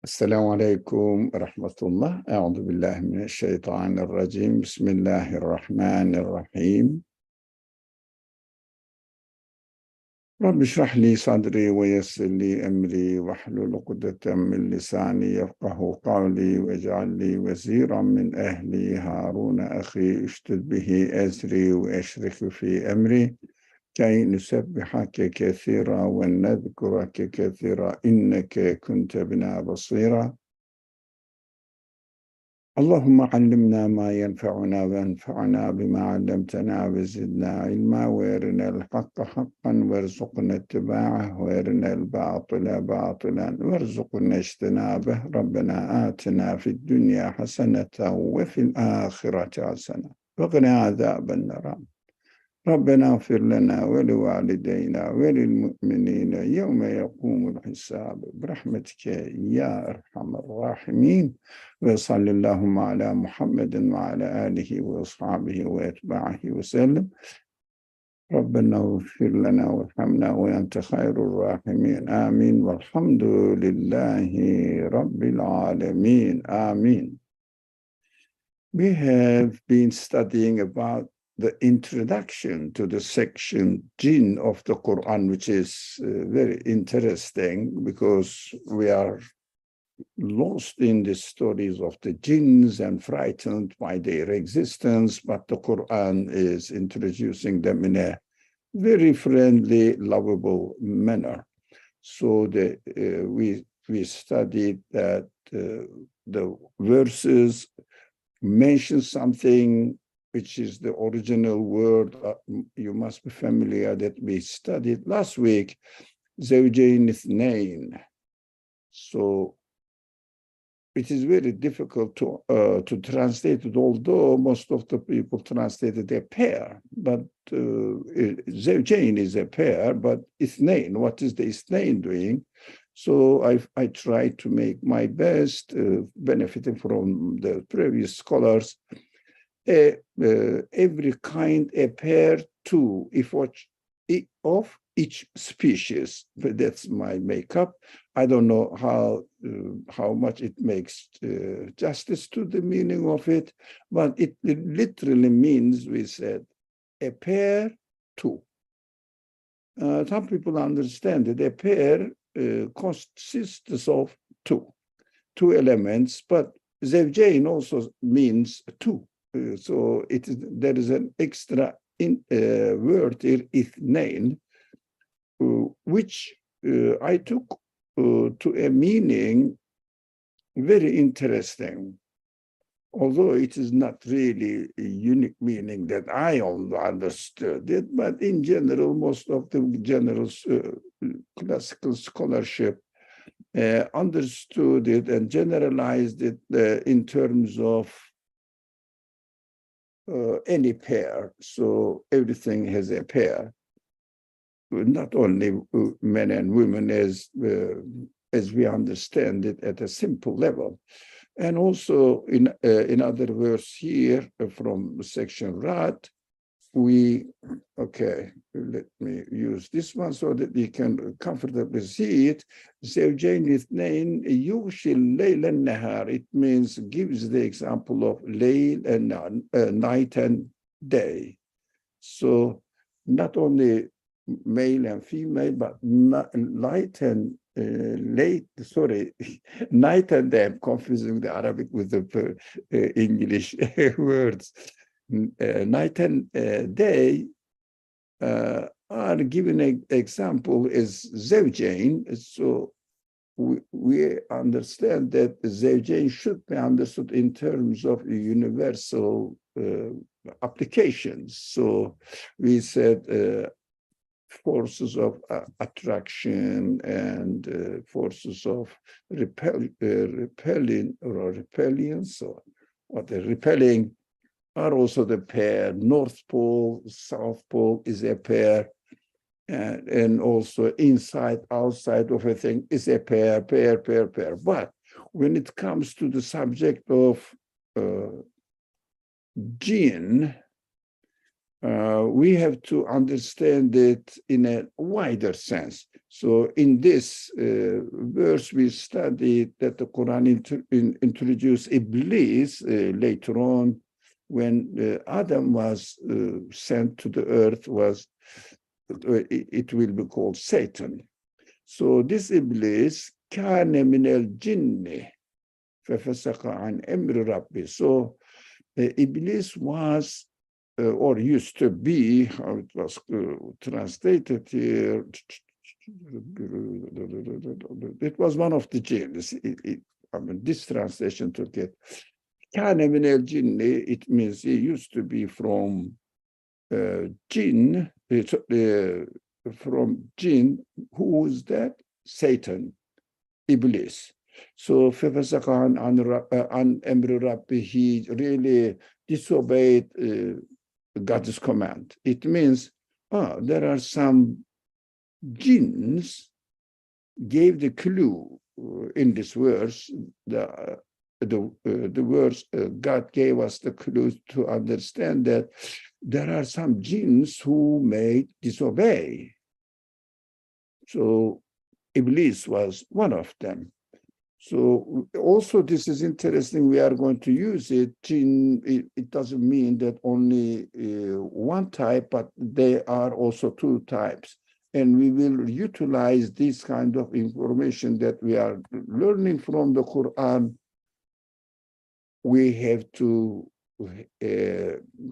السلام عليكم ورحمة الله. أعوذ بالله من الشيطان الرجيم. بسم الله الرحمن الرحيم. رب اشرح لي صدري ويسر لي أمري واحلل عقدة من لساني يفقه قولي واجعل لي وزيرا من أهلي هارون أخي اشدد به أزري وأشرك في أمري كي نسبحك كثيرا ونذكرك كثيرا إنك كنت بنا بصيرا. اللهم علمنا ما ينفعنا وانفعنا بما علمتنا وزدنا علما وارنا الحق حقا وارزقنا اتباعه وارنا الباطل باطلا وارزقنا اجتنابه. ربنا آتنا في الدنيا حسنة وفي الآخرة حسنة وقنا عذاب النار. ربنا اغفر لنا ولوالدينا وللمؤمنين يوم يقوم الحساب برحمتك يا أرحم الراحمين. وصلى اللهم على محمد وعلى آله وأصحابه وأتباعه وسلم. ربنا اغفر لنا وارحمنا وأنت خير الراحمين. آمين والحمد لله رب العالمين. آمين. We have been studying about the introduction to the section Jinn of the Qur'an, which is very interesting because we are lost in the stories of the jinns and frightened by their existence, but the Qur'an is introducing them in a very friendly, lovable manner. So we studied that the verses mention something which is the original word. You must be familiar that we studied last week, zawjayn ithnayn. So it is very difficult to translate it, although most of the people translated a pair. But zawjayn is a pair, but ithnayn, what is the ithnayn doing? So I try to make my best, benefiting from the previous scholars. Every kind a pair two of each species. That's my makeup. I don't know how much it makes justice to the meaning of it, but it literally means, we said, a pair two. Some people understand that a pair consists of two elements, but zawjayn also means two. So there is an extra word here, ithnayn, which I took to a meaning very interesting, although it is not really a unique meaning that I understood it, but in general, most of the general classical scholarship understood it and generalized it in terms of any pair. So everything has a pair, not only men and women as we understand it at a simple level. And also in other words here from section Rat, let me use this one so that you can comfortably see it. Zawjayn ithnayn yughshil layl and nahar. It means, gives the example of layl and night and day. So not only male and female, but night and night and day. I'm confusing the Arabic with the English words. Night and day are given an example as zawjayn. So we understand that zawjayn should be understood in terms of universal applications. So we said forces of attraction and forces of repelling or repellence, or the repelling are also the pair. North Pole, South Pole is a pair, and also inside, outside of a thing is a pair. But when it comes to the subject of jinn, we have to understand it in a wider sense. So in this verse, we studied that the Quran introduced Iblis later on when Adam was sent to the earth, it will be called Satan. So this Iblis, كان من الجن ففسق عن أمر ربه. So Iblis was, or used to be, how it was translated here, it was one of the jinns. I mean, this translation took it. كان من الجن, it means he used to be from Jinn, from Jinn. Who is that? Satan, Iblis. So فَفَسَقَ عَنْ أَمْرِ رَبِّهِ, he really disobeyed God's command. It means, there are some jinns gave the clue in this verse. The verse, God gave us the clue to understand that there are some jinns who may disobey. So Iblis was one of them. So also this is interesting. We are going to use it. Jinn, it doesn't mean that only one type, but there are also two types. And we will utilize this kind of information that we are learning from the Quran. We have to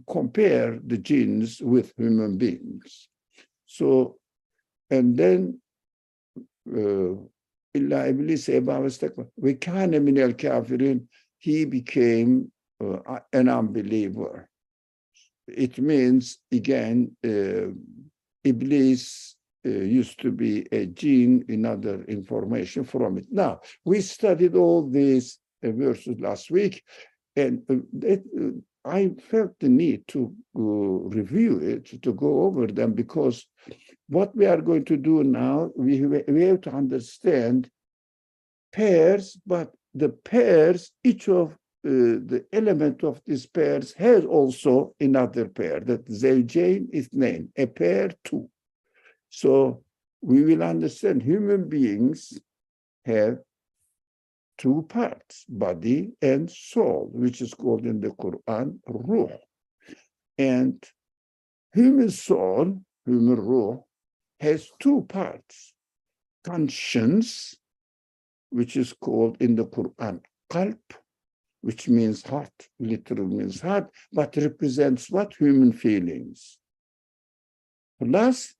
compare the jinns with human beings. So, and then إلا إبليس أبى واستكبر وكان من الكافرين, he became an unbeliever. It means, again, Iblis used to be a jinn, another information from it. Now, we studied all these verses last week, and I felt the need to review it, to go over them, because what we are going to do now, we have to understand pairs, but the pairs, each of the element of these pairs has also another pair, that Zawjain is named, a pair two. So we will understand human beings have two parts, body and soul, which is called in the Quran, ruh. And human soul, human ruh, has two parts, conscience, which is called in the Quran qalb, which means heart, literally means heart, but represents what? Human feelings. Plus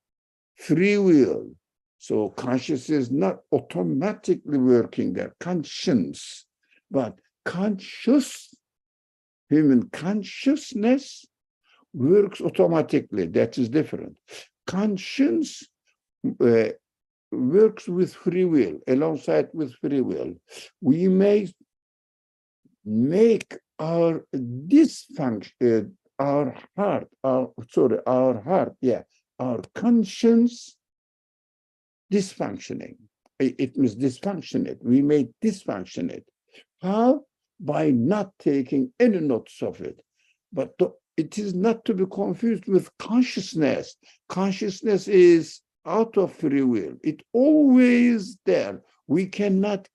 free will. So consciousness is not automatically working there, conscience, but human consciousness works automatically. That is different. Conscience works with free will, alongside with free will. We may make our dysfunction, our conscience dysfunctioning. It means dysfunctionate. We may dysfunction it. How? By not taking any notice of it. But it is not to be confused with consciousness. Consciousness is out of free will. It's always there. We cannot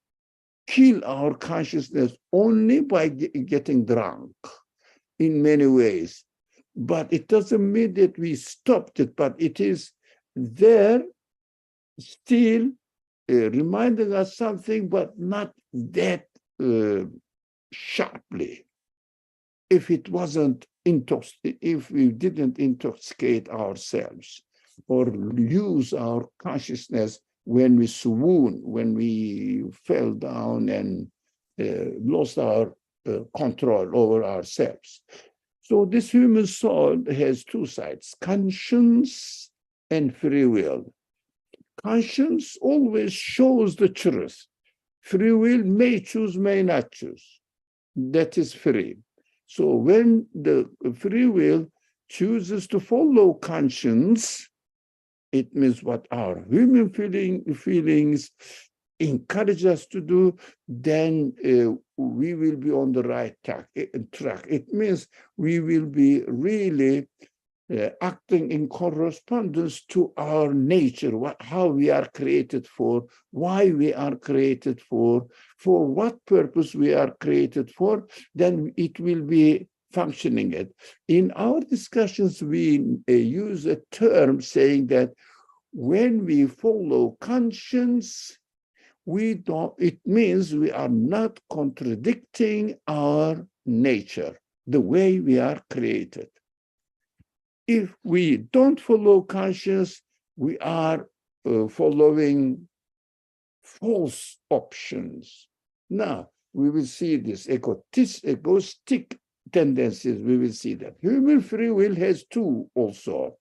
kill our consciousness only by getting drunk in many ways. But it doesn't mean that we stopped it, but it is there still reminding us something, but not that sharply. If it wasn't if we didn't intoxicate ourselves or use our consciousness when we swoon, when we fell down and lost our control over ourselves. So this human soul has two sides, conscience and free will. Conscience always shows the truth. Free will may choose, may not choose. That is free. So when the free will chooses to follow conscience, it means what our human feelings encourage us to do, then we will be on the right track. It means we will be really acting in correspondence to our nature, how we are created for, why we are created for what purpose we are created for, then it will be functioning it. In our discussions, we use a term saying that when we follow conscience, it means we are not contradicting our nature, the way we are created. If we don't follow conscience, we are following false options. Now, we will see this egoistic tendencies, we will see that. Human free will has two also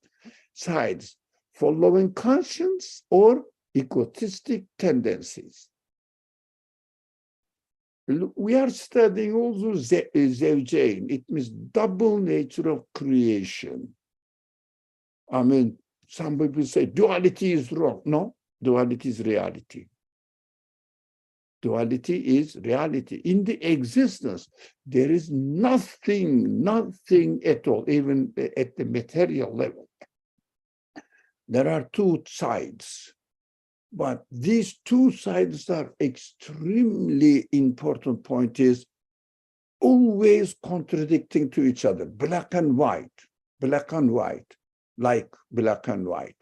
sides, following conscience or egoistic tendencies. We are studying also Zevjain. It means double nature of creation. I mean, some people say duality is wrong. No, duality is reality. Duality is reality. In the existence, there is nothing at all, even at the material level. There are two sides, but these two sides are extremely important. Point is always contradicting to each other, black and white, like black and white,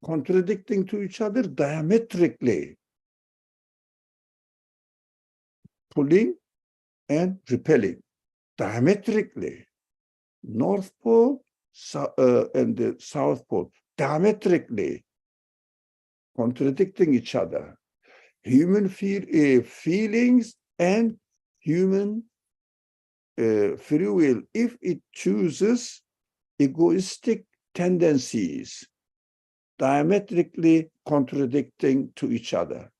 contradicting to each other diametrically, pulling and repelling, diametrically. North Pole and the South Pole, diametrically contradicting each other. Human feelings and human free will, if it chooses egoistic tendencies, diametrically contradicting to each other,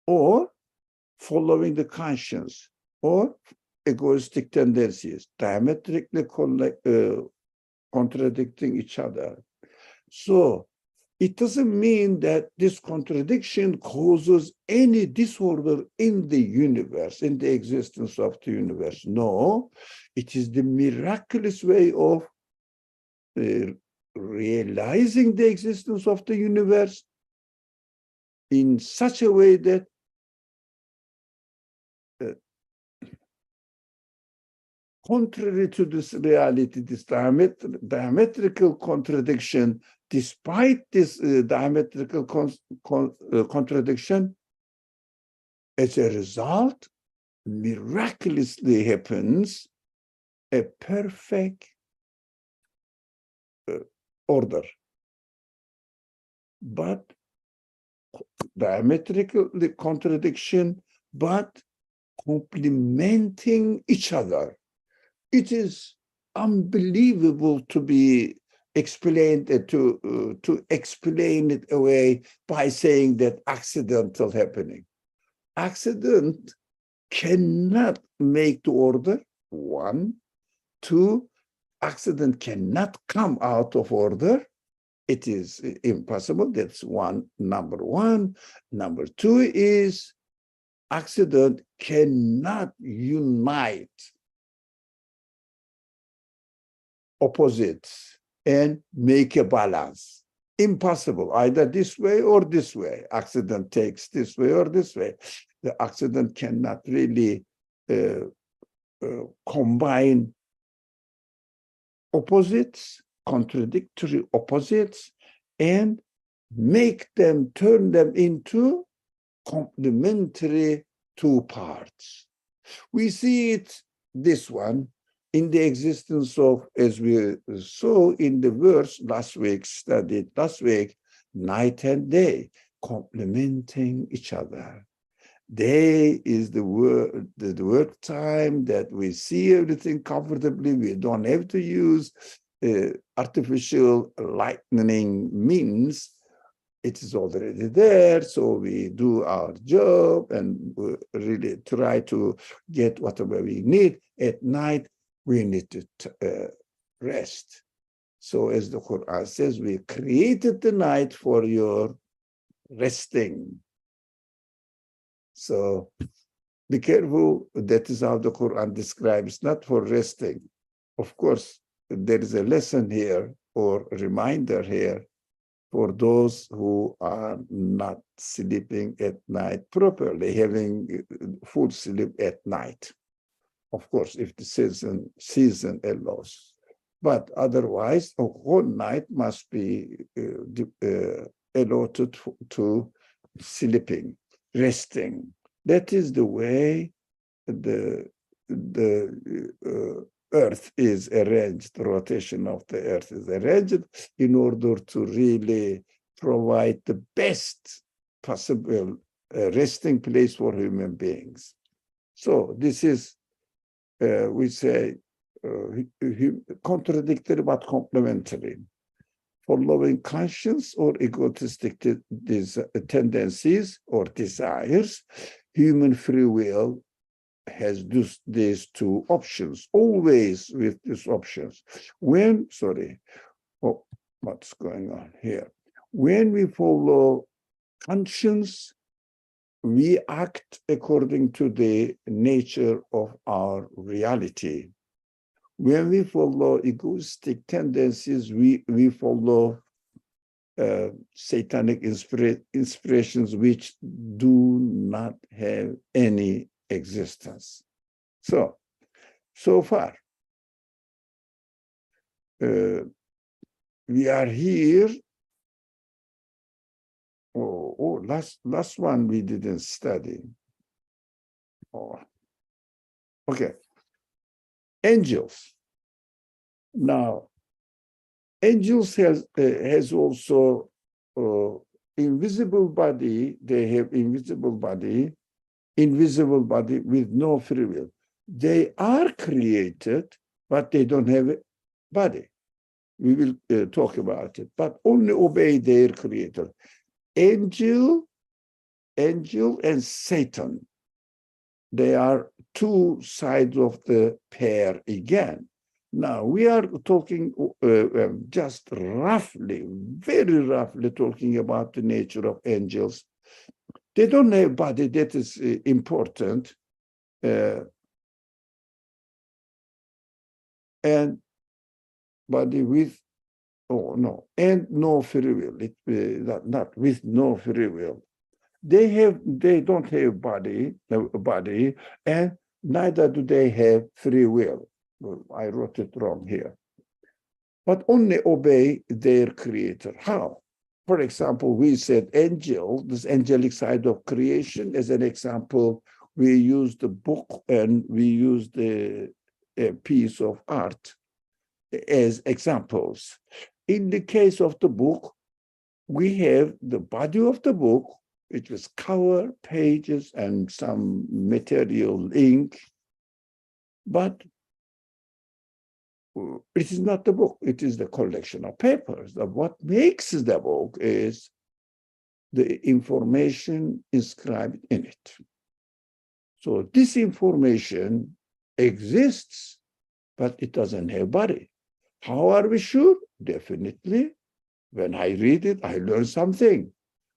or following the conscience, or egoistic tendencies, diametrically contradicting each other. So it doesn't mean that this contradiction causes any disorder in the universe, in the existence of the universe. No, it is the miraculous way of realizing the existence of the universe in such a way that contrary to this reality, this diametrical contradiction, despite this diametrical contradiction, as a result, miraculously happens a perfect order. But diametrical contradiction, but complementing each other. It is unbelievable to be explained, to explain it away by saying that accidental happening. Accident cannot make the order, one. Two, accident cannot come out of order. It is impossible. That's number one. Number two is accident cannot unite opposites and make a balance. Impossible, either this way or this way. Accident takes this way or this way. The accident cannot really combine opposites, contradictory opposites, and turn them into complementary two parts. We see it, this one, in the existence of, as we saw in the verse studied last week, night and day, complementing each other. Day is the work time that we see everything comfortably. We don't have to use artificial lightning means. It is already there, so we do our job and we really try to get whatever we need. At night, we need to rest. So as the Qur'an says, we created the night for your resting. So be careful, that is how the Qur'an describes, not for resting. Of course, there is a lesson here or reminder here for those who are not sleeping at night properly, having full sleep at night. Of course, if the season allows. But otherwise, a whole night must be allotted to sleeping, resting. That is the way the Earth is arranged, the rotation of the Earth is arranged in order to really provide the best possible resting place for human beings. So this is, we say, contradictory but complementary. Following conscience or egotistic tendencies or desires, human free will has these two options, always with these options. What's going on here? When we follow conscience, we act according to the nature of our reality. When we follow egoistic tendencies, we follow satanic inspirations which do not have any existence. So far, we are here. Last one we didn't study. Okay. Angels. Now, angels has also invisible body. They have invisible body with no free will. They are created, but they don't have a body. We will talk about it, but only obey their creator. Angel and Satan, they are two sides of the pair again. Now, we are talking just roughly, very roughly talking about the nature of angels. They don't have body, that is important. And body with, and no free will, not with no free will. They don't have body, and neither do they have free will. I wrote it wrong here. But only obey their creator. How? For example, we said angel, this angelic side of creation, as an example. We use the book and we use the piece of art as examples. In the case of the book, we have the body of the book, which was cover, pages, and some material ink. But it is not the book, it is the collection of papers. What makes the book is the information inscribed in it. So this information exists, but it doesn't have body. How are we sure? Definitely, when I read it, I learn something.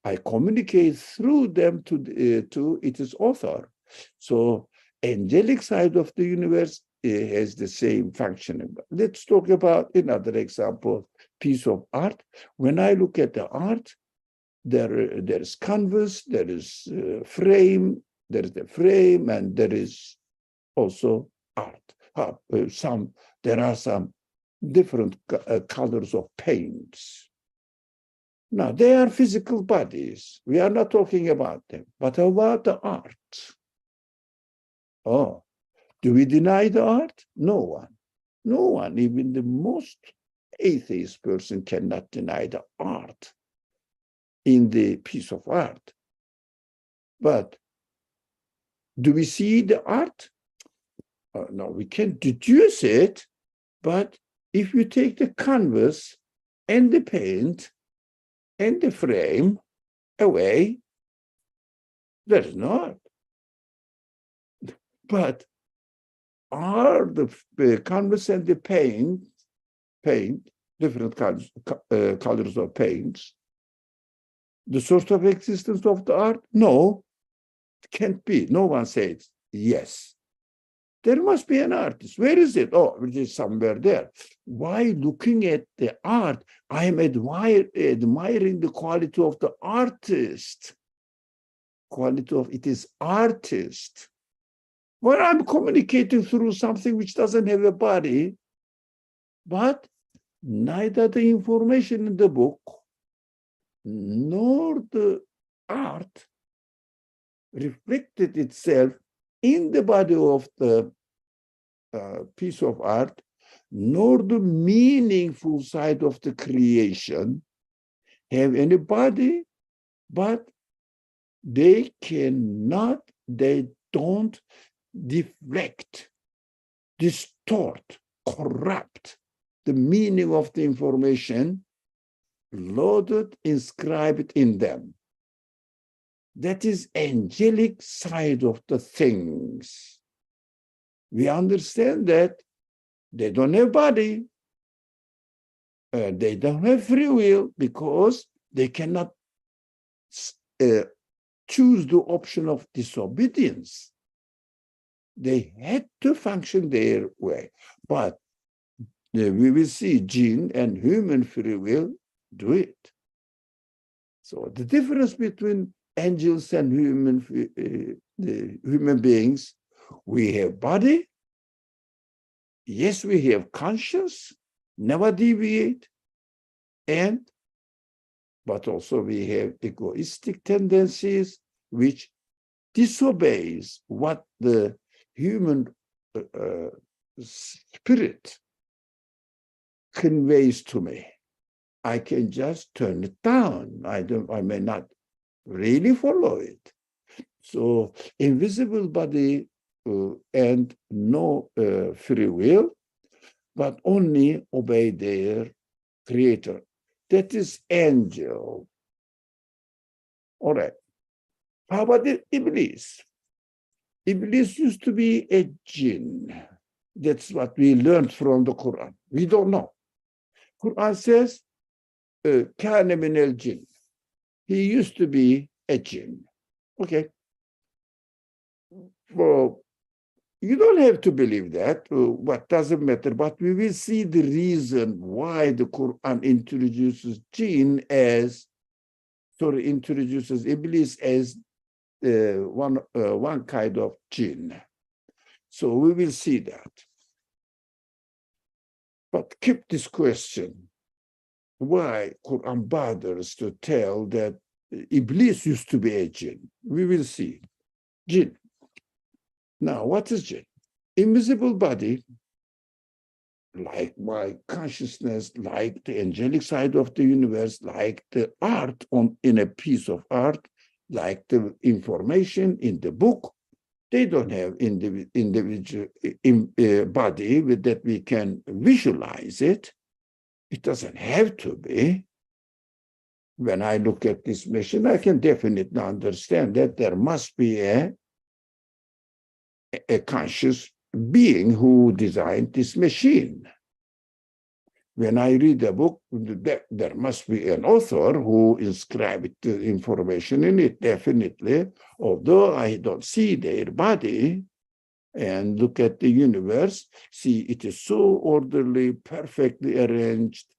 I communicate through them to its author. So angelic side of the universe has the same functioning. Let's talk about another example, piece of art. When I look at the art, there is canvas, there is frame, there is the frame, and there is also art. There are some different colors of paints. Now, they are physical bodies. We are not talking about them, but about the art. Oh, do we deny the art? No one. No one, even the most atheist person cannot deny the art in the piece of art. But do we see the art? No, we can deduce it, but if you take the canvas and the paint and the frame away, there is no art. But are the canvas and the paint, different colors of paints, the source of existence of the art? No, it can't be. No one says yes. There must be an artist. Where is it? Oh, it is somewhere there. Why looking at the art, I am admiring the quality of the artist. Quality of it is artist. When I'm communicating through something which doesn't have a body, but neither the information in the book nor the art reflected itself in the body of the piece of art, nor the meaningful side of the creation have any body, but they don't deflect, distort, corrupt the meaning of the information loaded, inscribed in them. That is angelic side of the things. We understand that they don't have body, they don't have free will because they cannot choose the option of disobedience. They had to function their way, but we will see jinn and human free will do it. So the difference between angels and human beings, we have body, yes, we have conscience, never deviate, but also we have egoistic tendencies which disobeys what the human spirit conveys to me. I can just turn it down. I may not really follow it. So invisible body and no free will, but only obey their creator. That is angel. All right. How about the Iblis? Iblis used to be a jinn. That's what we learned from the Quran. We don't know. Quran says, كان من الجن. He used to be a jinn. Okay. Well, you don't have to believe that. What doesn't matter, but we will see the reason why the Quran introduces introduces Iblis as one kind of jinn. So we will see that. But keep this question. Why Quran bothers to tell that Iblis used to be a jinn? We will see. Jinn. Now, what is jinn? Invisible body, like my consciousness, like the angelic side of the universe, like the art in a piece of art, like the information in the book. They don't have individual body with that we can visualize it. It doesn't have to be. When I look at this machine, I can definitely understand that there must be a conscious being who designed this machine. When I read a book, there must be an author who inscribed the information in it, definitely. Although I don't see their body and look at the universe, see it is so orderly, perfectly arranged,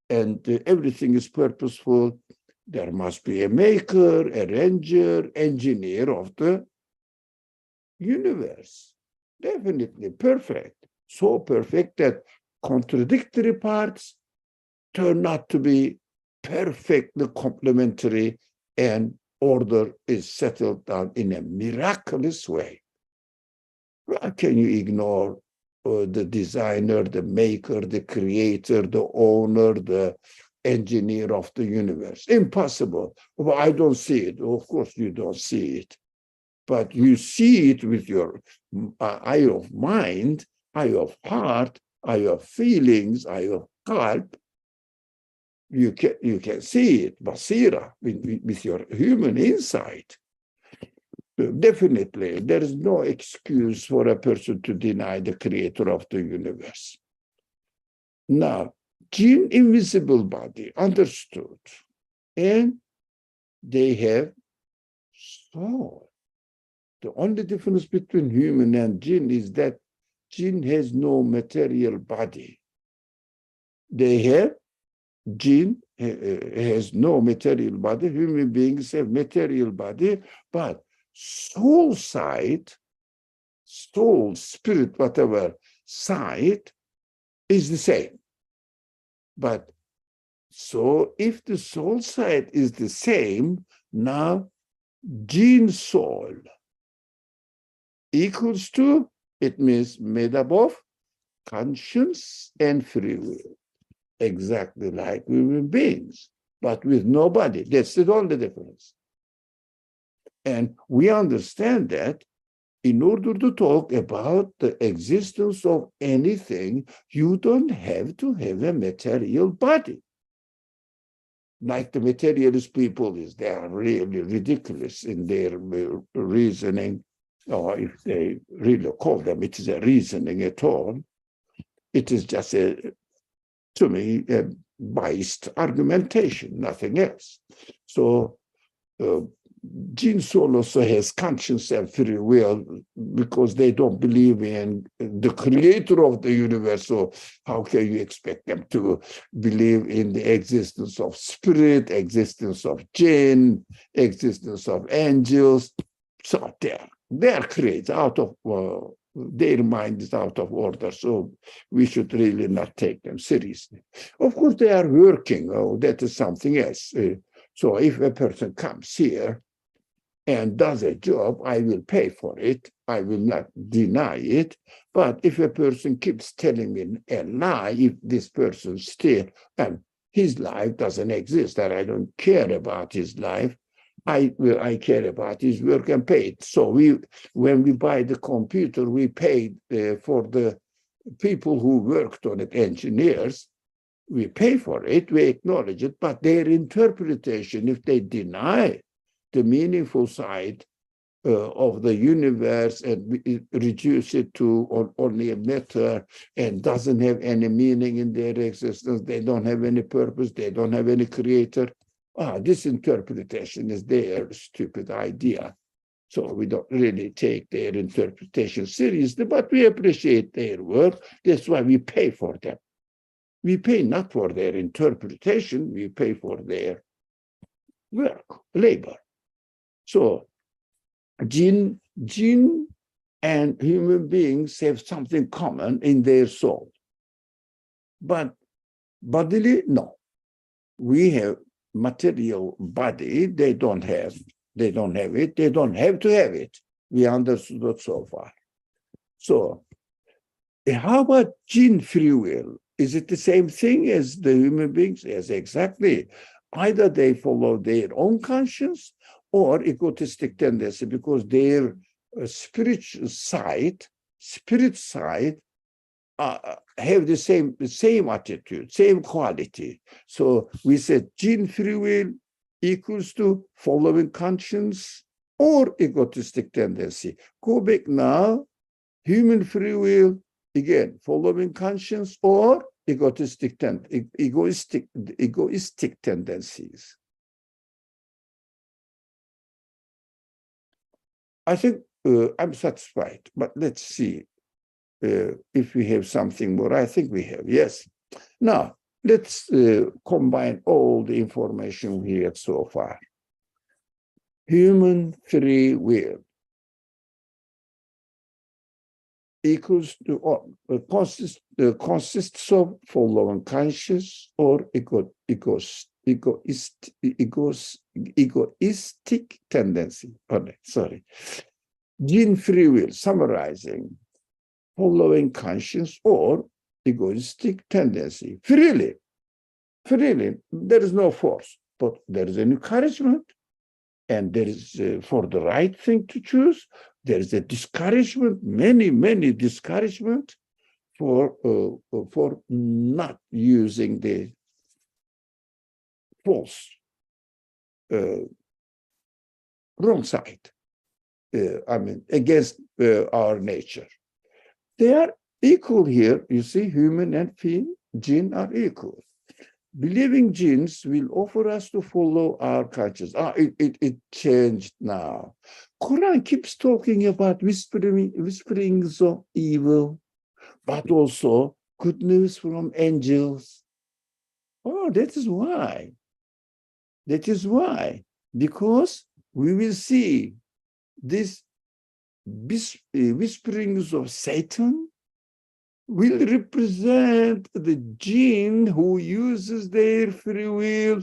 and everything is purposeful. There must be a maker, arranger, engineer of the universe. Definitely perfect. So perfect that contradictory parts turn out to be perfectly complementary, and order is settled down in a miraculous way. How can you ignore the designer, the maker, the creator, the owner, the engineer of the universe? Impossible. Well, I don't see it. Of course you don't see it. But you see it with your eye of mind, eye of heart, eye of feelings, eye of qalb. You can see it, basira, with your human insight. So definitely, there is no excuse for a person to deny the creator of the universe. Now, jinn, invisible body, understood. And they have soul. The only difference between human and jinn is that jinn has no material body. Jinn has no material body. Human beings have material body, but soul side, soul, spirit, whatever side is the same. But so if the soul side is the same, now jinn soul equals to, it means made up of conscience and free will, exactly like human beings, but with no body. That's the only difference. And we understand that in order to talk about the existence of anything, you don't have to have a material body. Like the materialist people is, they are really ridiculous in their reasoning, or if they really call them, it is a reasoning at all. It is just to me, a biased argumentation, nothing else. So jinn soul also has conscience and free will because they don't believe in the creator of the universe. So how can you expect them to believe in the existence of spirit, existence of jinn, existence of angels? So they're created out of, their mind is out of order. So we should really not take them seriously. Of course, they are working. Oh, that is something else. So if a person comes here and does a job, I will pay for it. I will not deny it. But if a person keeps telling me a lie, if this person still, and his life doesn't exist, and I don't care about his life, I care about his work and pay it. So when we buy the computer, we paid for the people who worked on it, engineers. We pay for it, we acknowledge it, but their interpretation, if they deny the meaningful side of the universe and reduce it to only a matter and doesn't have any meaning in their existence, they don't have any purpose, they don't have any creator. This interpretation is their stupid idea. So we don't really take their interpretation seriously, but we appreciate their work. That's why we pay for them. We pay not for their interpretation, we pay for their work, labor. So jinn and human beings have something common in their soul. But bodily, no. We have material body, they don't have it. They don't have to have it. We understood it so far. So how about jinn free will? Is it the same thing as the human beings? Yes, exactly. Either they follow their own conscience or egotistic tendency, because their spirit side have the same attitude, same quality. So we said jinn free will equals to following conscience or egotistic tendency. Go back now, human free will, again, following conscience or egoistic tendencies. I think I'm satisfied, but let's see if we have something more. I think we have, yes. Now, let's combine all the information we had so far. Human free will equals to consists of following conscious or egoistic tendency. Sorry. Jinn free will, summarizing, following conscience or egoistic tendency. Freely, there is no force, but there is an encouragement, and there is, for the right thing to choose, there is a discouragement, many discouragement for not using the false, wrong side, against our nature. They are equal here. You see, human and jinn are equal. Believing jinns will offer us to follow our conscience. It changed now. Quran keeps talking about whisperings of evil, but also good news from angels. Oh, that is why. That is why. Because we will see these whisperings of Satan will represent the jinn who uses their free will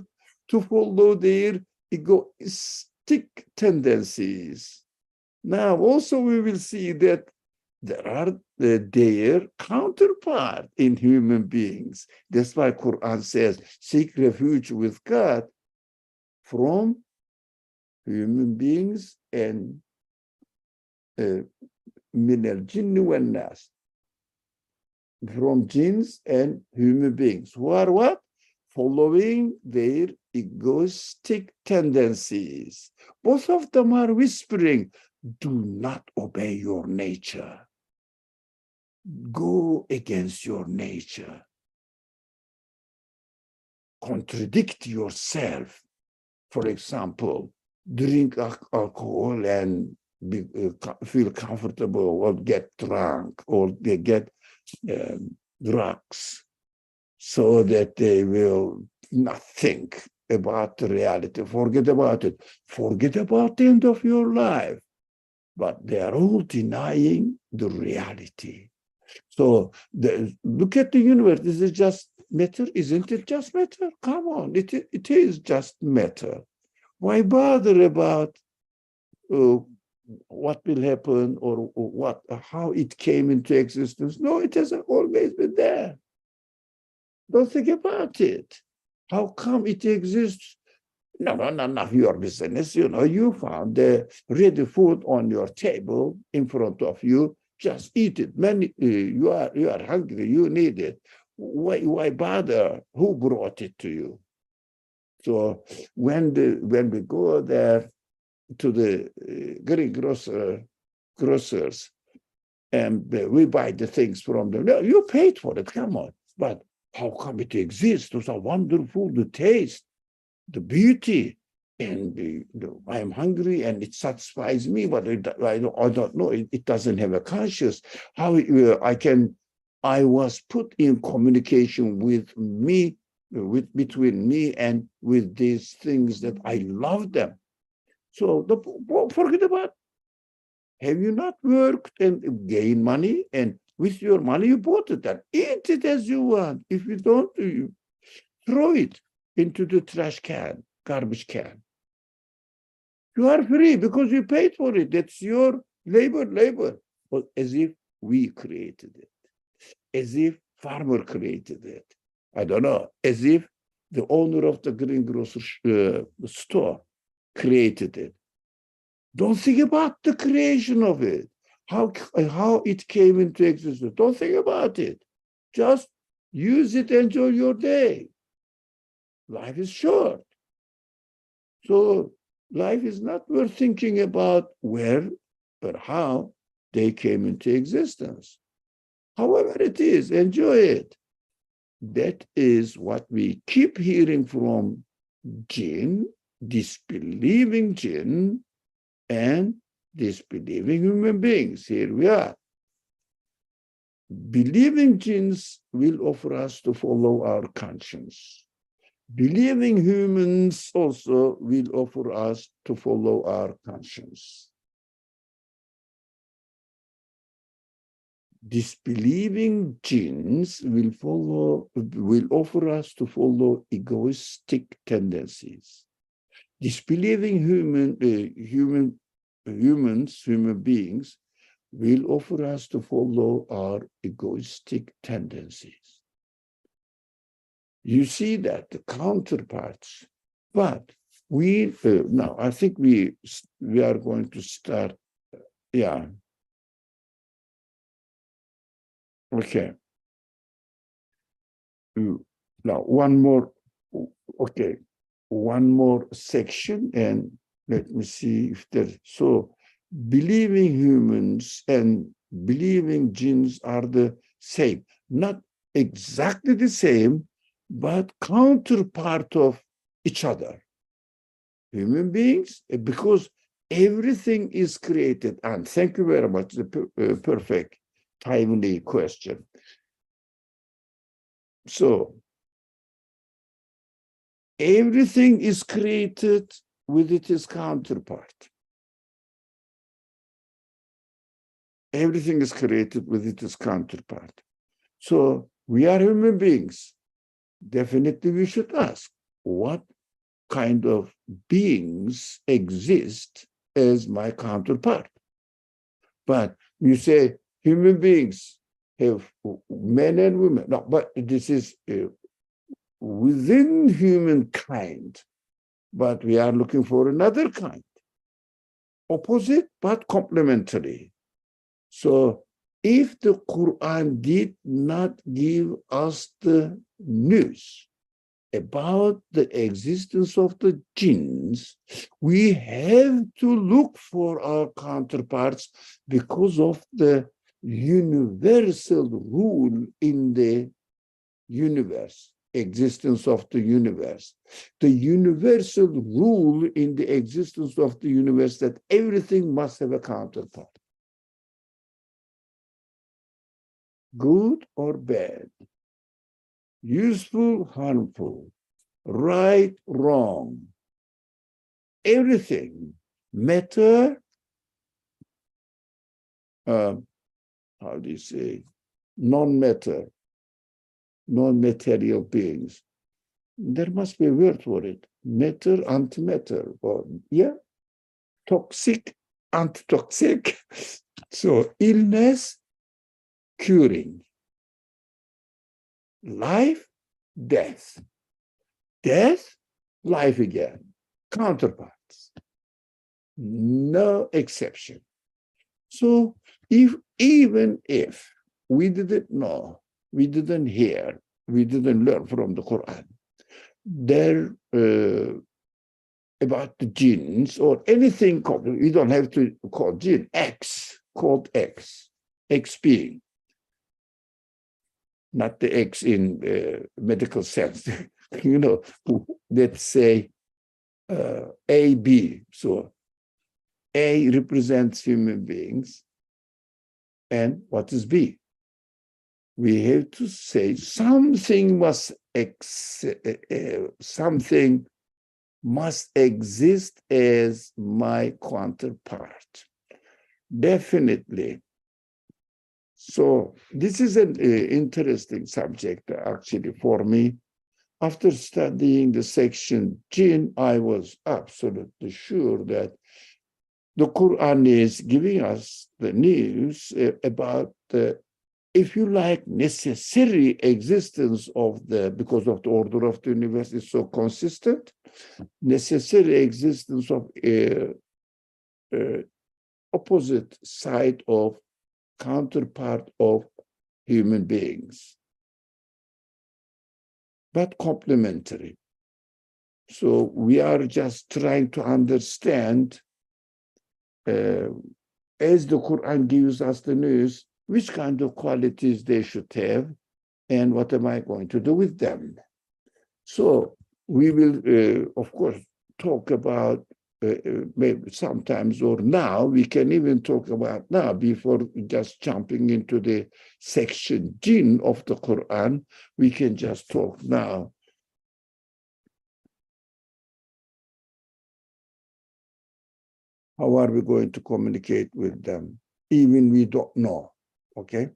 to follow their egoistic tendencies. Now, also we will see that there are their counterpart in human beings. That's why Quran says, seek refuge with God from human beings and min al-jinni wan nas, from jinns and human beings who are what? Following their egoistic tendencies. Both of them are whispering, do not obey your nature. Go against your nature. Contradict yourself. For example, drink alcohol and feel comfortable, or get drunk, or they get drugs, so that they will not think about the reality. Forget about it. Forget about the end of your life. But they are all denying the reality. So look at the universe. Is it just matter? Isn't it just matter? Come on, it is just matter. Why bother about what will happen or how it came into existence? No, it has always been there. Don't think about it. How come it exists? No, your business. You found the ready food on your table in front of you. Just eat it. You are hungry. You need it. Why bother? Who brought it to you? So when we go there to the Greek grocers and we buy the things from them, no, you paid for it. Come on, but how come it exists? Those are wonderful. The taste, the beauty, and I'm hungry and it satisfies me, but I don't know. It doesn't have a conscience. How I was put in communication with me, between me and with these things that I love them. So forget about. Have you not worked and gained money, and with your money you bought it and eat it as you want? If you don't, you throw it into the trash can, garbage can. You are free because you paid for it. That's your labor. But as if we created it, as if farmer created it. I don't know, as if the owner of the greengrocer store created it. Don't think about the creation of it, how it came into existence. Don't think about it. Just use it, enjoy your day. Life is short. So life is not worth thinking about where or how they came into existence. However it is, enjoy it. That is what we keep hearing from jinn, disbelieving jinn, and disbelieving human beings. Here we are. Believing jinns will offer us to follow our conscience. Believing humans also will offer us to follow our conscience. Disbelieving jinns will offer us to follow egoistic tendencies. Disbelieving human beings will offer us to follow our egoistic tendencies. You see that the counterparts, but we now I think we are going to start. Yeah. Okay. Now one more. Okay, one more section, and let me see if there's so. Believing humans and believing jinns are the same, not exactly the same, but counterpart of each other. Human beings, because Everything is created. And thank you very much, the perfect, timely question. So, everything is created with its counterpart. Everything is created with its counterpart. So, we are human beings. Definitely we should ask, what kind of beings exist as my counterpart? But you say human beings have men and women. No, but this is within humankind. But we are looking for another kind. Opposite, but complementary. So if the Quran did not give us the news about the existence of the jinns, we have to look for our counterparts because of the universal rule in the universe, existence of the universe. The universal rule in the existence of the universe that everything must have a counterpart. Good or bad, useful, harmful, right, wrong, everything, matter, how do you say, non-matter, non-material beings. There must be a word for it. Matter, antimatter, or yeah, toxic, antitoxic. So illness, curing. Life, death. Death, life again. Counterparts. No exception. So even if we didn't know, we didn't hear, we didn't learn from the Quran, there about the jinns or anything called, you don't have to call jinn, X, called X being. Not the X in medical sense, you know, let's say A, B. So A represents human beings. And what is B? We have to say something must exist as my counterpart. Definitely. So this is an interesting subject actually for me. After studying the section Jinn, I was absolutely sure that the Quran is giving us the news about the, if you like, necessary existence of the, because of the order of the universe is so consistent, necessary existence of opposite side of counterpart of human beings, but complementary. So we are just trying to understand, as the Quran gives us the news, which kind of qualities they should have, and what am I going to do with them? So we will, of course, talk about maybe sometimes or now, we can even talk about now before just jumping into the section Jinn of the Quran, we can just talk now. How are we going to communicate with them? Even we don't know, okay?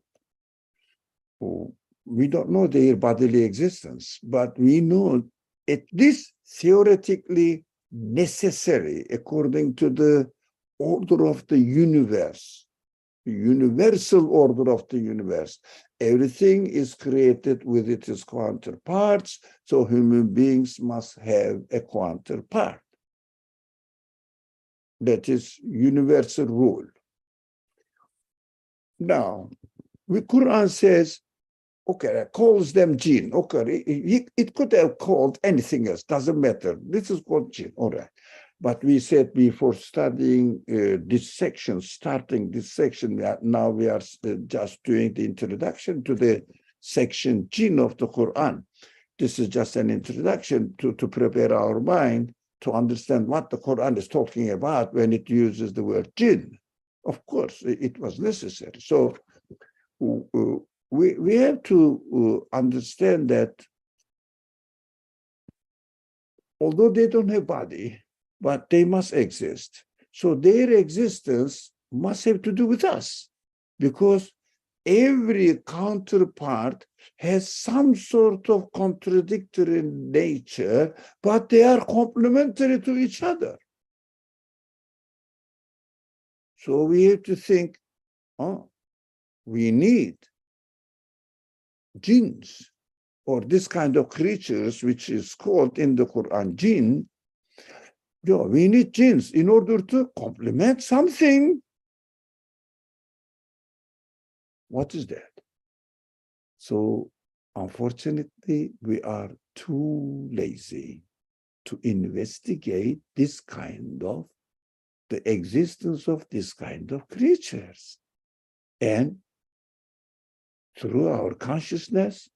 We don't know their bodily existence, but we know at least theoretically necessary according to the order of the universe, the universal order of the universe. Everything is created with its counterparts, so human beings must have a counterpart. That is universal rule. Now, the Quran says, okay, it calls them jinn. Okay, it could have called anything else, doesn't matter. This is called jinn, all right. But we said before studying this section, starting this section, now we are just doing the introduction to the section jinn of the Quran. This is just an introduction to prepare our mind to understand what the Quran is talking about when it uses the word jinn. Of course, it was necessary. So we have to understand that although they don't have body, but they must exist. So their existence must have to do with us, because every counterpart has some sort of contradictory nature, but they are complementary to each other. So we have to think, oh, we need jinns, or this kind of creatures, which is called in the Quran jinn. Yeah, we need jinns in order to complement something. What is that? So unfortunately, we are too lazy to investigate this kind of, the existence of this kind of creatures. And through our consciousness,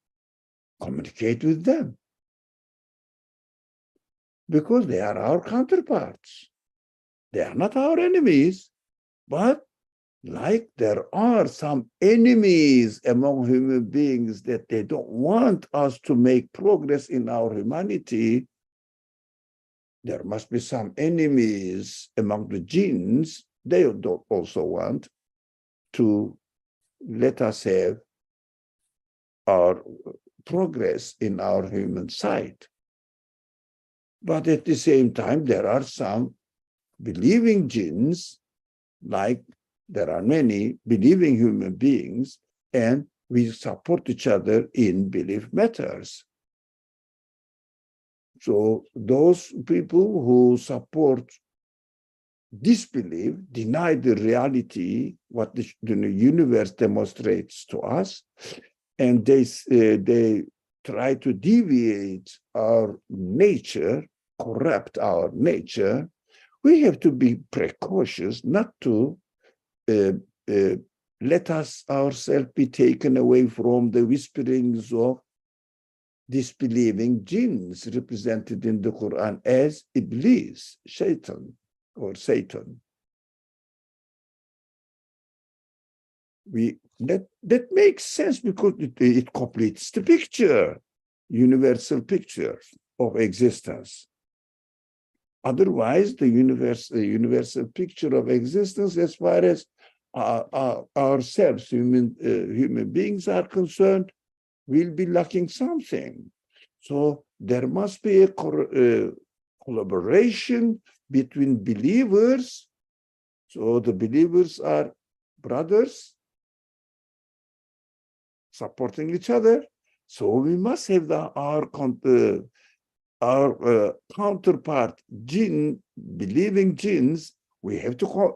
communicate with them. Because they are our counterparts. They are not our enemies, but like there are some enemies among human beings that they don't want us to make progress in our humanity, there must be some enemies among the jinns. They don't also want to let us have our progress in our human side. But at the same time, there are some believing jinns, like there are many believing human beings, and we support each other in belief matters. So those people who support disbelief, deny the reality, what the universe demonstrates to us, and they try to deviate our nature, corrupt our nature. We have to be precautious not to let us ourselves be taken away from the whisperings of disbelieving jinns represented in the Quran as Iblis, Shaitan, or Satan. That makes sense because it completes the picture, universal picture of existence. Otherwise, the universal picture of existence, as far as ourselves, human beings are concerned, will be lacking something. So there must be a collaboration between believers. So the believers are brothers supporting each other. So we must have our counterpart, jinn, believing jinns. We have to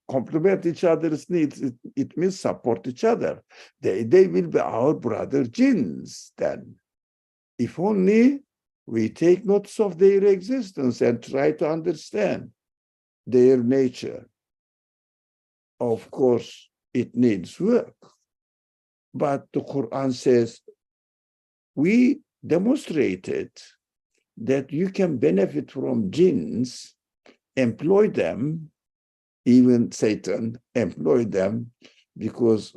complement each other's needs. It means support each other. They will be our brother jinns then. If only we take notice of their existence and try to understand their nature. Of course, it needs work. But the Quran says, we demonstrated that you can benefit from jinns, employ them, even Satan, employ them, because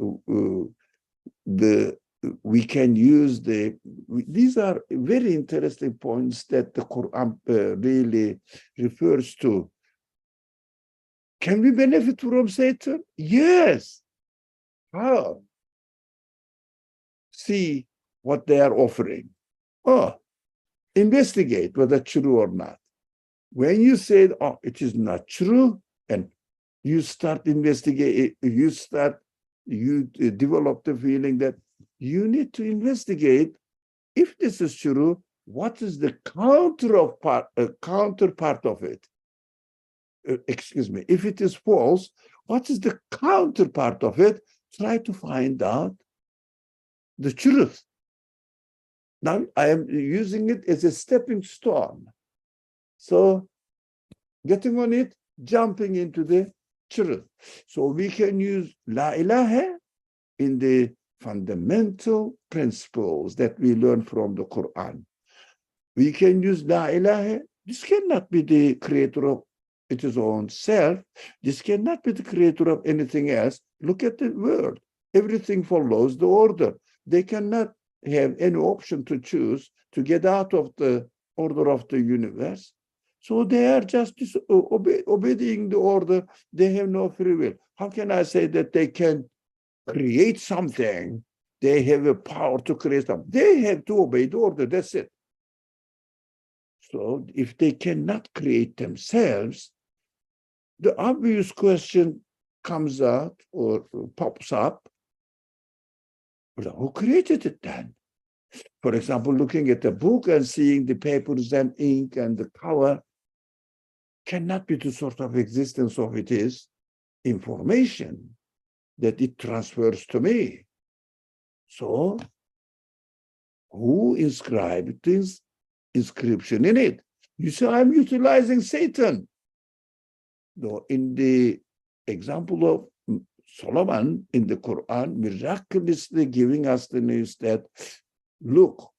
we can use these are very interesting points that the Quran really refers to. Can we benefit from Satan? Yes. How? See what they are offering. Oh, investigate whether true or not. When you say, oh, it is not true, and you start investigating, you develop the feeling that you need to investigate. If this is true, what is the counterpart of it? Excuse me. If it is false, what is the counterpart of it? Try to find out the truth. Now, I am using it as a stepping stone. So, getting on it, jumping into the truth. So we can use La ilaha in the fundamental principles that we learn from the Quran. We can use la ilaha. This cannot be the creator of its own self. This cannot be the creator of anything else. Look at the world. Everything follows the order. They cannot have any option to choose to get out of the order of the universe. So they are just obeying the order. They have no free will. How can I say that they can create something? They have a power to create something. They have to obey the order. That's it. So if they cannot create themselves, the obvious question comes out or pops up. Well, who created it then? For example, looking at the book and seeing the papers and ink and the cover cannot be the sort of existence of it is information that it transfers to me. So who inscribed this inscription in it? You say, I'm utilizing Satan. No, in the example of Solomon in the Qur'an, miraculously giving us the news that, look,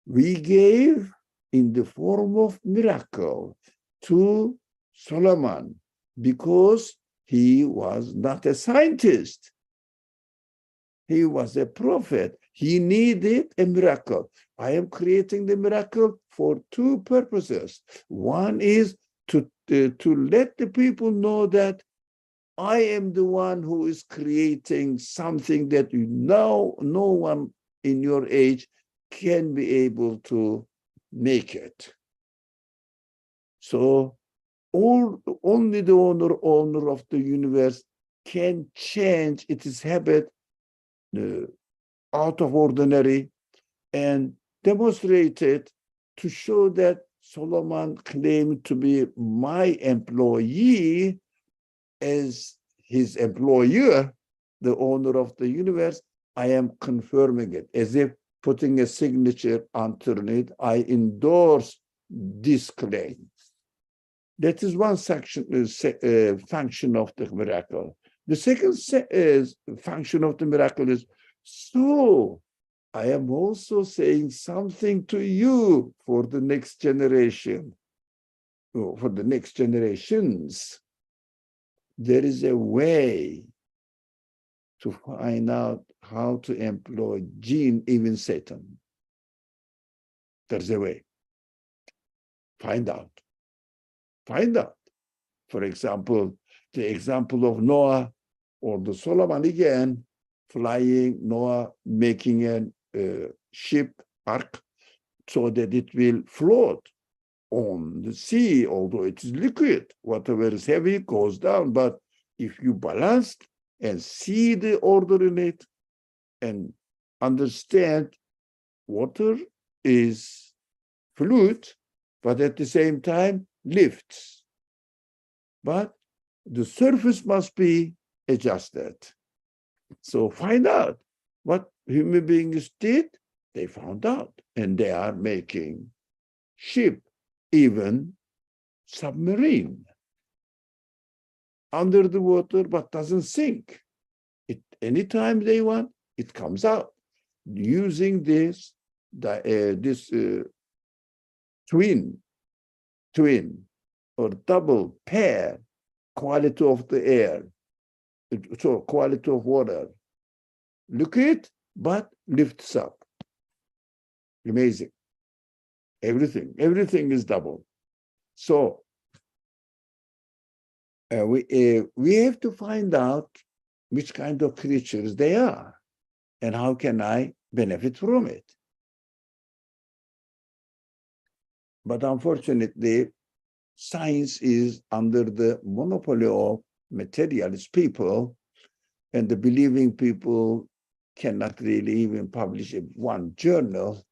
we gave in the form of miracle to Solomon because he was not a scientist. He was a prophet. He needed a miracle. I am creating the miracle for two purposes. One is to let the people know that I am the one who is creating something that no one in your age can be able to make it. So only the owner of the universe can change its habit out of ordinary and demonstrate it to show that Solomon claimed to be my employee as his employer, the owner of the universe. I am confirming it as if putting a signature underneath. I endorse this claim. That is one function of the miracle. The second function of the miracle is, so I am also saying something to you for the next generation, for the next generations. There is a way to find out how to employ Jinn, even Satan. There's a way. Find out. Find out. For example, the example of Noah or the Solomon again, flying, Noah making a ship, ark, so that it will float on the sea, although it is liquid. Whatever is heavy goes down. But if you balance and see the order in it and understand water is fluid, but at the same time lifts. But the surface must be adjusted. So find out what human beings did. They found out, and they are making ship, even submarine, under the water, but doesn't sink. It anytime they want, it comes out using this twin or double pair quality of the air, so quality of water, liquid but lifts up. Amazing. Everything is double. So we have to find out which kind of creatures they are and how can I benefit from it. But unfortunately, science is under the monopoly of materialist people, and the believing people cannot really even publish one journal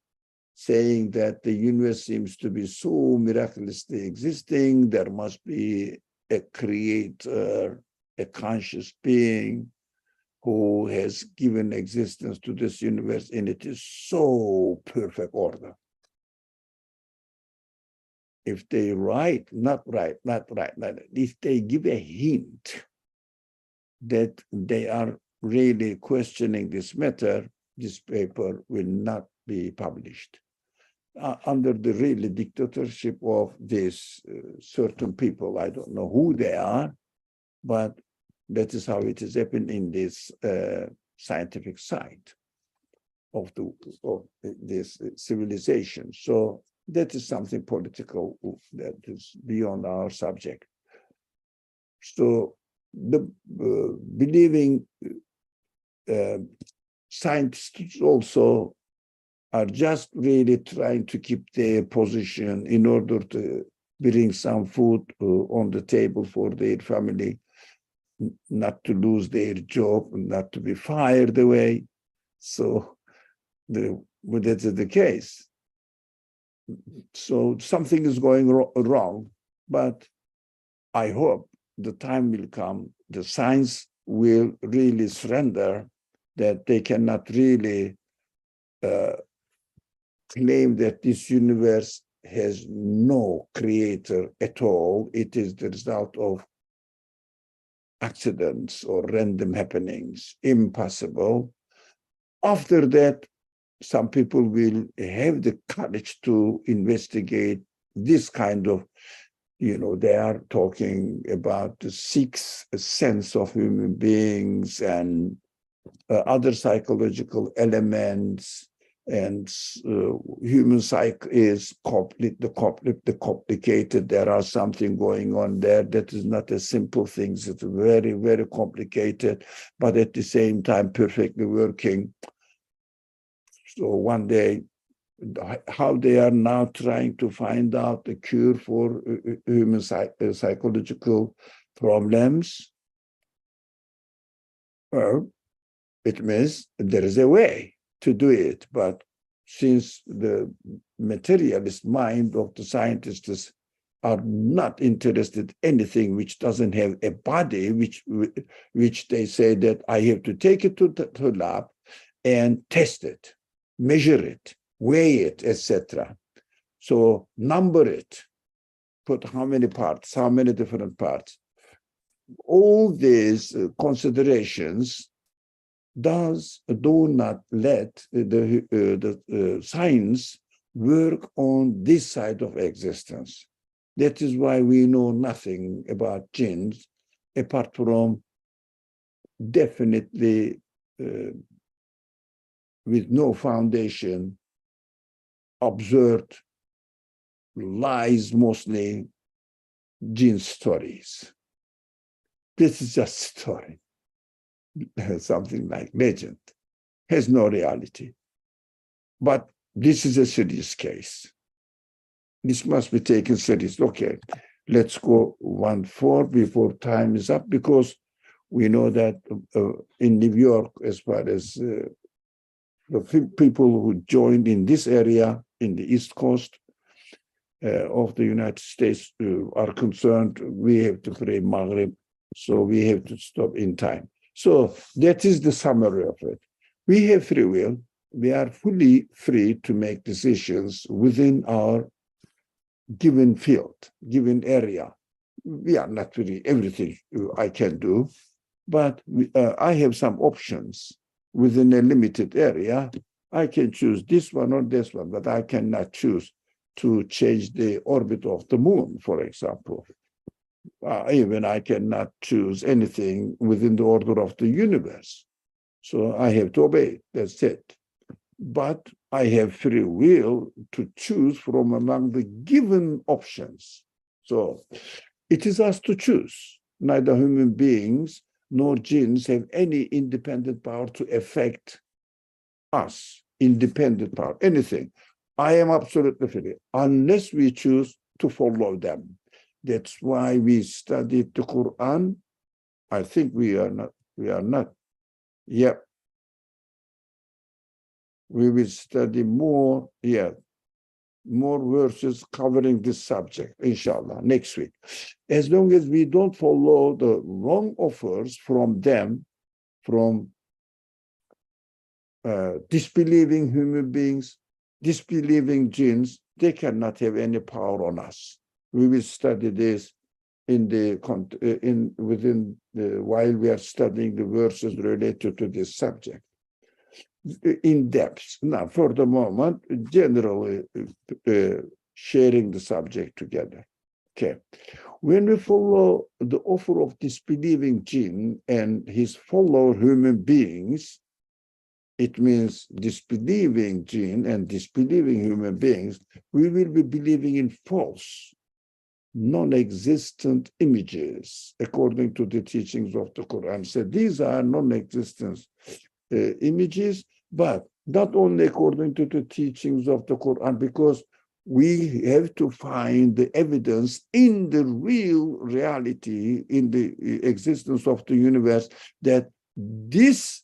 saying that the universe seems to be so miraculously existing. There must be a creator, a conscious being who has given existence to this universe, and it is so perfect order. If they write, if they give a hint that they are really questioning this matter, this paper will not be published. under the really dictatorship of these certain people. I don't know who they are, but that is how it is happening in this scientific side of this civilization. So that is something political that is beyond our subject. So the believing scientists also are just really trying to keep their position in order to bring some food on the table for their family, not to lose their job, not to be fired away. So that is the case. So something is going wrong, but I hope the time will come, the science will really surrender that they cannot really claim that this universe has no creator at all. It is the result of accidents or random happenings. Impossible. After that, some people will have the courage to investigate this kind of, they are talking about the sixth sense of human beings and other psychological elements, and human psyche is complicated. There are something going on there that is not a simple thing. It's very, very complicated, but at the same time perfectly working. So one day, how they are now trying to find out a cure for human psychological problems, well, it means there is a way to do it. But since the materialist mind of the scientists are not interested in anything which doesn't have a body, which they say that I have to take it to the lab and test it, measure it, weigh it, etc. So number it, put how many parts, how many different parts. All these considerations do not let the science work on this side of existence. That is why we know nothing about jinns, apart from definitely with no foundation, absurd lies, mostly jinn stories. This is just story. Something like legend, has no reality. But this is a serious case. This must be taken seriously. Okay, let's go 1-4 before time is up, because we know that in New York, as far as the people who joined in this area, in the East Coast of the United States are concerned, we have to pray Maghrib, so we have to stop in time. So that is the summary of it. We have free will. We are fully free to make decisions within our given field, given area. We are not really everything I can do, but I have some options within a limited area. I can choose this one or this one, but I cannot choose to change the orbit of the moon, for example. Even I cannot choose anything within the order of the universe. So I have to obey, that's it. But I have free will to choose from among the given options. So it is us to choose. Neither human beings nor jinns have any independent power to affect us, independent power, anything. I am absolutely free, unless we choose to follow them. That's why we studied the Qur'an. I think we are not. Yep. We will study more, more verses covering this subject, inshallah, next week. As long as we don't follow the wrong offers from them, from disbelieving human beings, disbelieving jinns, they cannot have any power on us. We will study this while we are studying the verses related to this subject. in depth. Now, for the moment, generally sharing the subject together. Okay. When we follow the offer of disbelieving jinn and his follower human beings, it means disbelieving jinn and disbelieving human beings, we will be believing in false, non-existent images, according to the teachings of the Quran. So these are non-existent images, but not only according to the teachings of the Quran, because we have to find the evidence in the real reality, in the existence of the universe, that this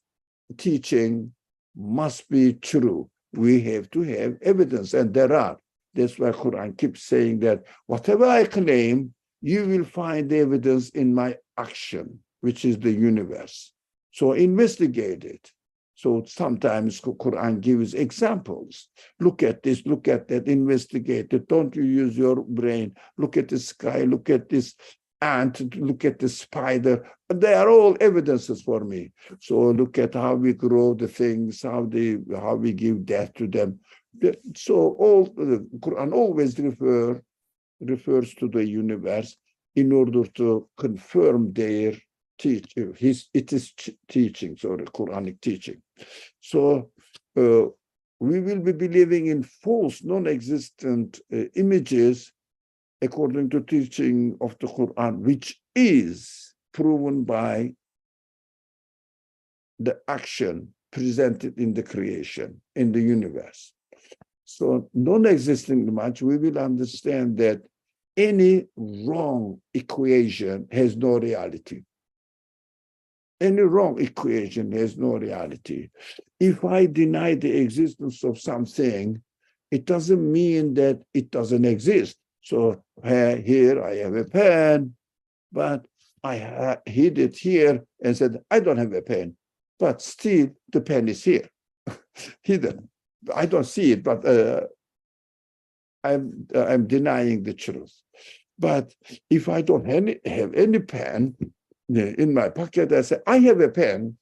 teaching must be true. We have to have evidence, and there are. That's why Quran keeps saying that whatever I claim, you will find the evidence in my action, which is the universe. So investigate it. So sometimes Quran gives examples. Look at this, look at that, investigate it. Don't you use your brain. Look at the sky, look at this ant, look at the spider. They are all evidences for me. So look at how we grow the things, how we give death to them. So all the Quran always refers to the universe in order to confirm their teaching, teachings or Quranic teaching. So we will be believing in false, non-existent images according to teaching of the Quran, which is proven by the action presented in the creation, in the universe. So non-existing much, we will understand that any wrong equation has no reality. Any wrong equation has no reality. If I deny the existence of something, it doesn't mean that it doesn't exist. So here I have a pen, but I hid it here and said, I don't have a pen, but still the pen is here, hidden. I don't see it, but I'm denying the truth. But if I don't have any pen in my pocket, I say, I have a pen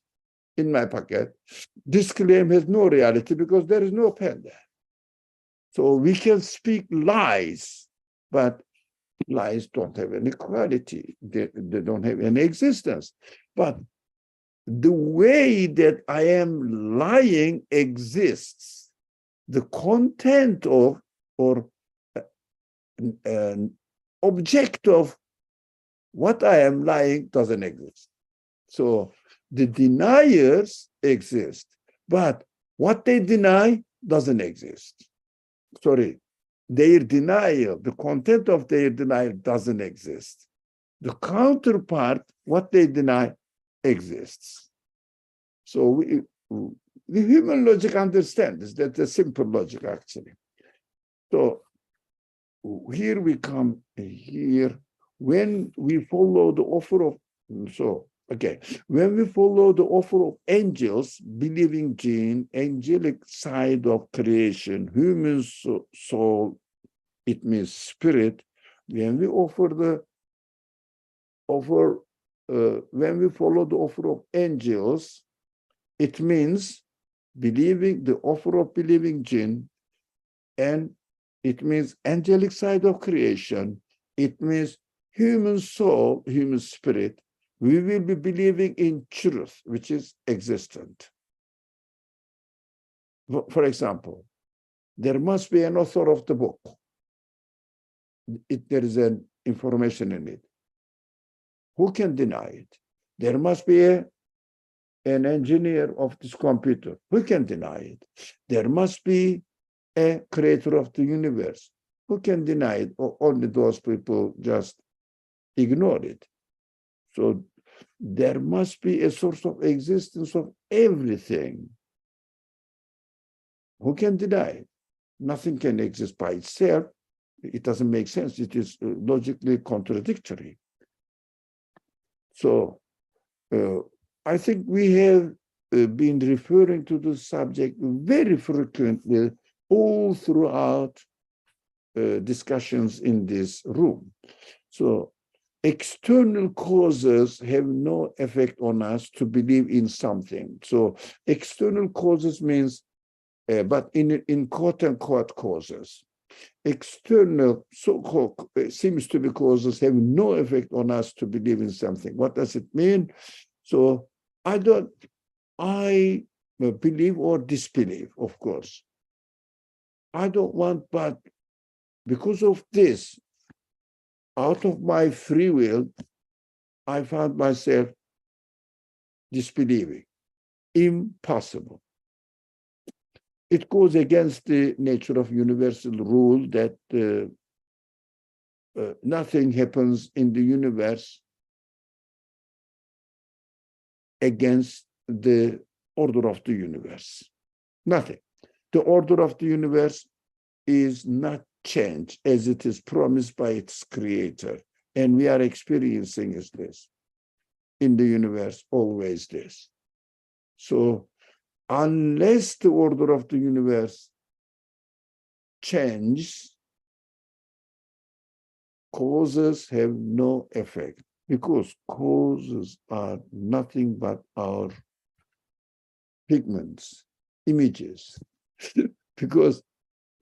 in my pocket. This claim has no reality because there is no pen there. So we can speak lies, but lies don't have any quality. They don't have any existence. But the way that I am lying exists. The content of or object of what I am lying doesn't exist. So the deniers exist, but what they deny doesn't exist. Sorry, their denial, the content of their denial doesn't exist. The counterpart, what they deny, exists. So the human logic understands that's a simple logic, actually. So here we come here. When we follow the offer of, when we follow the offer of angels, believing jinn, angelic side of creation, human soul, it means spirit. When we when we follow the offer of angels, it means believing the offer of believing jinn, and it means angelic side of creation. It means human soul, human spirit. We will be believing in truth, which is existent. For example, there must be an author of the book. There is an information in it. Who can deny it? There must be an engineer of this computer. Who can deny it? There must be a creator of the universe. Who can deny it? Or only those people just ignore it. So there must be a source of existence of everything. Who can deny it? Nothing can exist by itself. It doesn't make sense. It is logically contradictory. So I think we have been referring to the subject very frequently all throughout discussions in this room. So external causes have no effect on us to believe in something. So external causes means, but in quote-unquote causes, external so-called seems to be causes have no effect on us to believe in something. What does it mean? So I believe or disbelieve, of course. I don't want, but because of this, out of my free will, I found myself disbelieving. Impossible. It goes against the nature of universal rule that nothing happens in the universe against the order of the universe. Nothing. The order of the universe is not changed as it is promised by its creator. And we are experiencing this in the universe, always this. So unless the order of the universe changes, causes have no effect, because causes are nothing but our pigments, images. Because,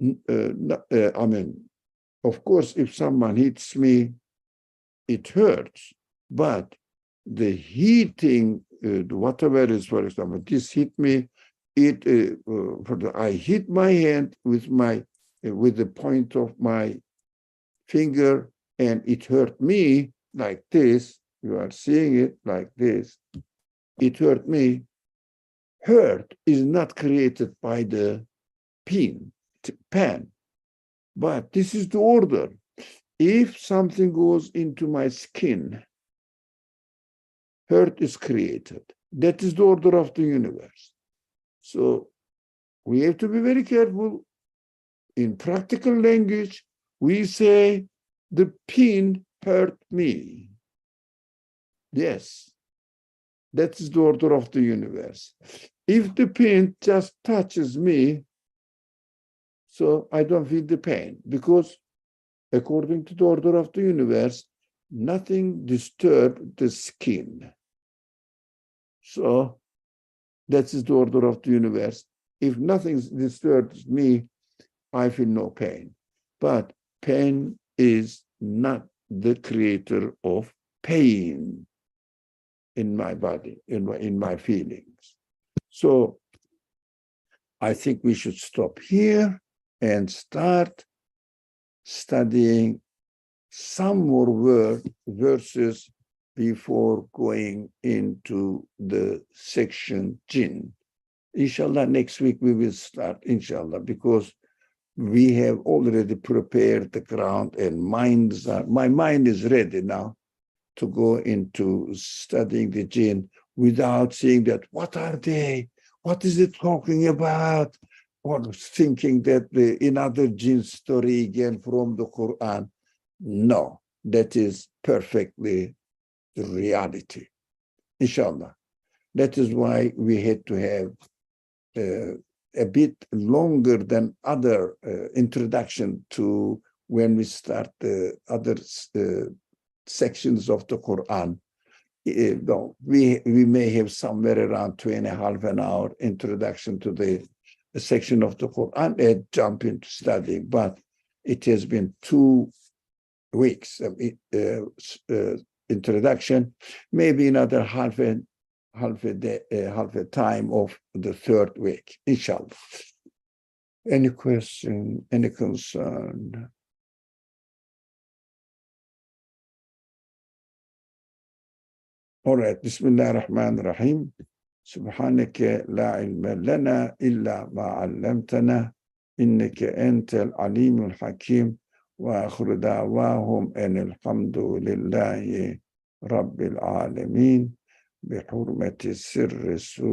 I mean, of course, if someone hits me, it hurts, but the heating, whatever is, for example, this hit me, I hit my hand with the point of my finger, and it hurt me like this. You are seeing it like this. It hurt me. Hurt is not created by the pen, but this is the order. If something goes into my skin, hurt is created. That is the order of the universe. So we have to be very careful. In practical language, we say, the pin hurt me. Yes, that is the order of the universe. If the pin just touches me, so I don't feel the pain, because according to the order of the universe, nothing disturbs the skin. So that is the order of the universe. If nothing disturbs me, I feel no pain. But pain is not the creator of pain in my body, in my feelings. So I think we should stop here and start studying some more verses before going into the section Jinn. Inshallah, next week we will start, inshallah, because we have already prepared the ground and my mind is ready now to go into studying the Jinn without seeing that, what are they? What is it talking about? Or thinking that another Jinn story again from the Qur'an. No, that is perfectly the reality, inshallah. That is why we had to have a bit longer than other introduction to when we start the other sections of the Quran. We may have somewhere around 2.5 an hour introduction to the section of the Quran and jump into studying, but it has been 2 weeks of introduction, maybe another half a time of the 3rd week, inshallah. Any question, any concern? All right, Bismillah ar-Rahman ar-Rahim. Subhanaka la ilma lana illa ma 'allamtana innaka antal alimul hakim. Wa akhiru da'wahum anil hamdulillahi rabbil alamin. بحرمة سر